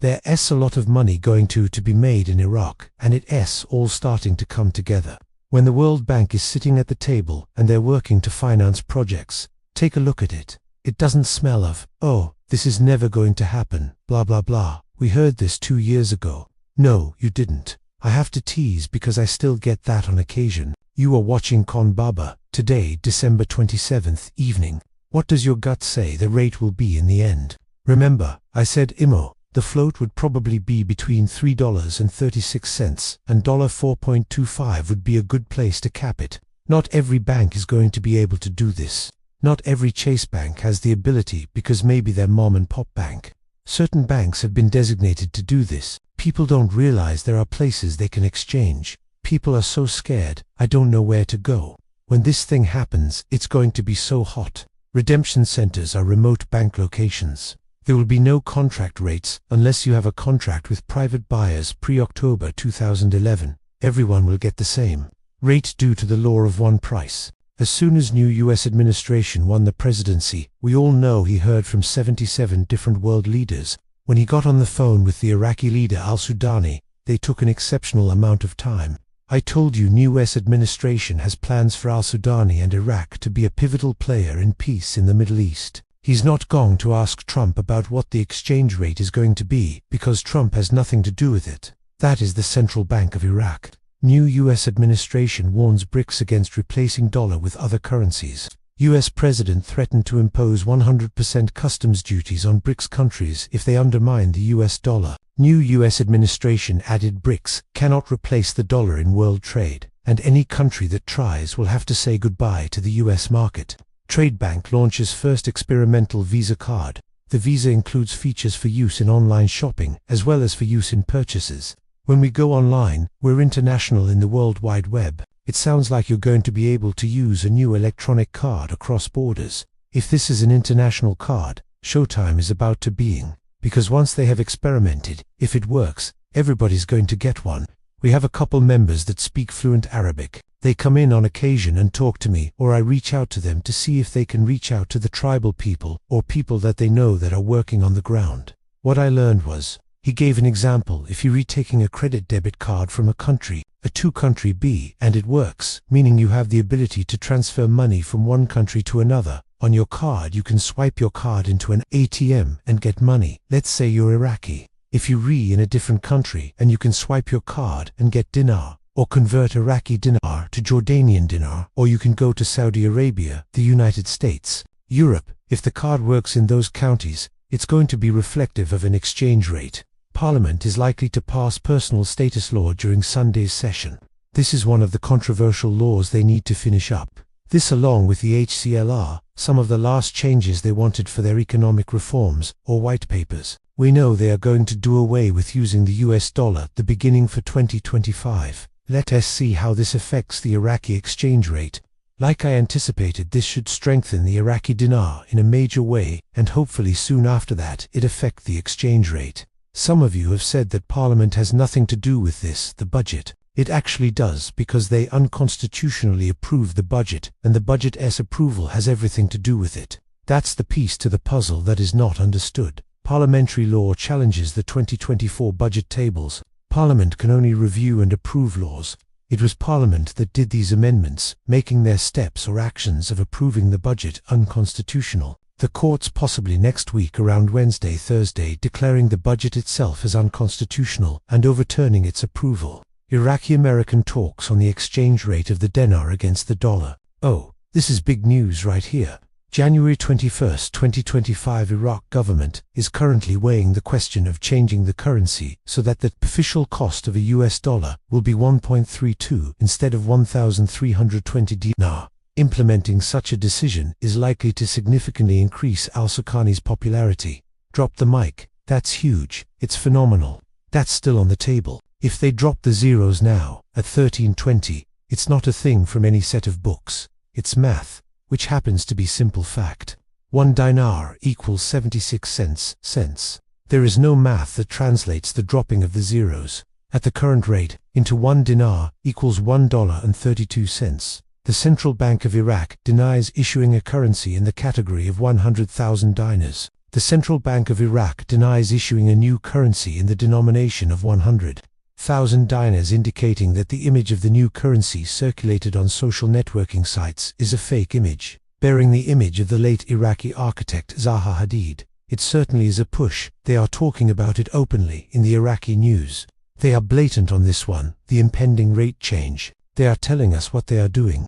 There's a lot of money going to be made in Iraq, and it's all starting to come together. When the World Bank is sitting at the table and they're working to finance projects, take a look at it. It doesn't smell of, oh, this is never going to happen, blah blah blah. We heard this 2 years ago. No, you didn't. I have to tease because I still get that on occasion. You are watching Kon Baba, today, December 27th, evening. What does your gut say the rate will be in the end? Remember, I said IMO. The float would probably be between $3.36 and $4.25 would be a good place to cap it. Not every bank is going to be able to do this. Not every Chase bank has the ability because maybe they're mom and pop bank. Certain banks have been designated to do this. People don't realize there are places they can exchange. People are so scared, I don't know where to go. When this thing happens, it's going to be so hot. Redemption centers are remote bank locations. There will be no contract rates unless you have a contract with private buyers pre-October 2011. Everyone will get the same rate due to the law of one price. As soon as new US administration won the presidency, we all know he heard from 77 different world leaders. When he got on the phone with the Iraqi leader al-SUDANI, they took an exceptional amount of time. I told you new US administration has plans for al-SUDANI and Iraq to be a pivotal player in peace in the Middle East. He's not going to ask Trump about what the exchange rate is going to be, because Trump has nothing to do with it. That is the Central Bank of Iraq. New US administration warns BRICS against replacing dollar with other currencies. US President threatened to impose 100% customs duties on BRICS countries if they undermine the US dollar. New US administration added BRICS cannot replace the dollar in world trade, and any country that tries will have to say goodbye to the US market. Trade Bank launches first experimental Visa card. The Visa includes features for use in online shopping as well as for use in purchases. When we go online, we're international in the World Wide Web. It sounds like you're going to be able to use a new electronic card across borders. If this is an international card, showtime is about to being. Because once they have experimented, if it works, everybody's going to get one. We have a couple members that speak fluent Arabic. They come in on occasion and talk to me, or I reach out to them to see if they can reach out to the tribal people or people that they know that are working on the ground. What I learned was, he gave an example. If you're retaking a credit debit card from a country, a country B, and it works, meaning you have the ability to transfer money from one country to another. On your card you can swipe your card into an ATM and get money. Let's say you're Iraqi. If you're in a different country and you can swipe your card and get dinar, or convert Iraqi dinar to Jordanian dinar, or you can go to Saudi Arabia, the United States, Europe. If the card works in those counties, it's going to be reflective of an exchange rate. Parliament is likely to pass personal status law during Sunday's session. This is one of the controversial laws they need to finish up. This, along with the HCLR, some of the last changes they wanted for their economic reforms or white papers. We know they are going to do away with using the US dollar at the beginning for 2025. Let us see how this affects the Iraqi exchange rate. Like I anticipated, this should strengthen the Iraqi dinar in a major way, and hopefully soon after that it affect the exchange rate. Some of you have said that Parliament has nothing to do with this, the budget. It actually does, because they unconstitutionally approved the budget, and the budget's approval has everything to do with it. That's the piece to the puzzle that is not understood. Parliamentary law challenges the 2024 budget tables. Parliament can only review and approve laws. It was Parliament that did these amendments, making their steps or actions of approving the budget unconstitutional. The courts possibly next week around Wednesday, Thursday, declaring the budget itself as unconstitutional and overturning its approval. Iraqi-American talks on the exchange rate of the dinar against the dollar. Oh, this is big news right here. January 21, 2025. Iraq government is currently weighing the question of changing the currency so that the official cost of a US dollar will be 1.32 instead of 1,320 dinar. Implementing such a decision is likely to significantly increase al-Sakani's popularity. Drop the mic. That's huge. It's phenomenal. That's still on the table. If they drop the zeros now, at 1320, it's not a thing from any set of books. It's math, which happens to be simple fact. 1 dinar equals 76 cents. There is no math that translates the dropping of the zeros. At the current rate, into 1 dinar equals $1.32. The Central Bank of Iraq denies issuing a currency in the category of 100,000 dinars. The Central Bank of Iraq denies issuing a new currency in the denomination of 100,000 dinars, indicating that the image of the new currency circulated on social networking sites is a fake image, bearing the image of the late Iraqi architect Zaha Hadid. It certainly is a push. They are talking about it openly in the Iraqi news. They are blatant on this one, the impending rate change. They are telling us what they are doing.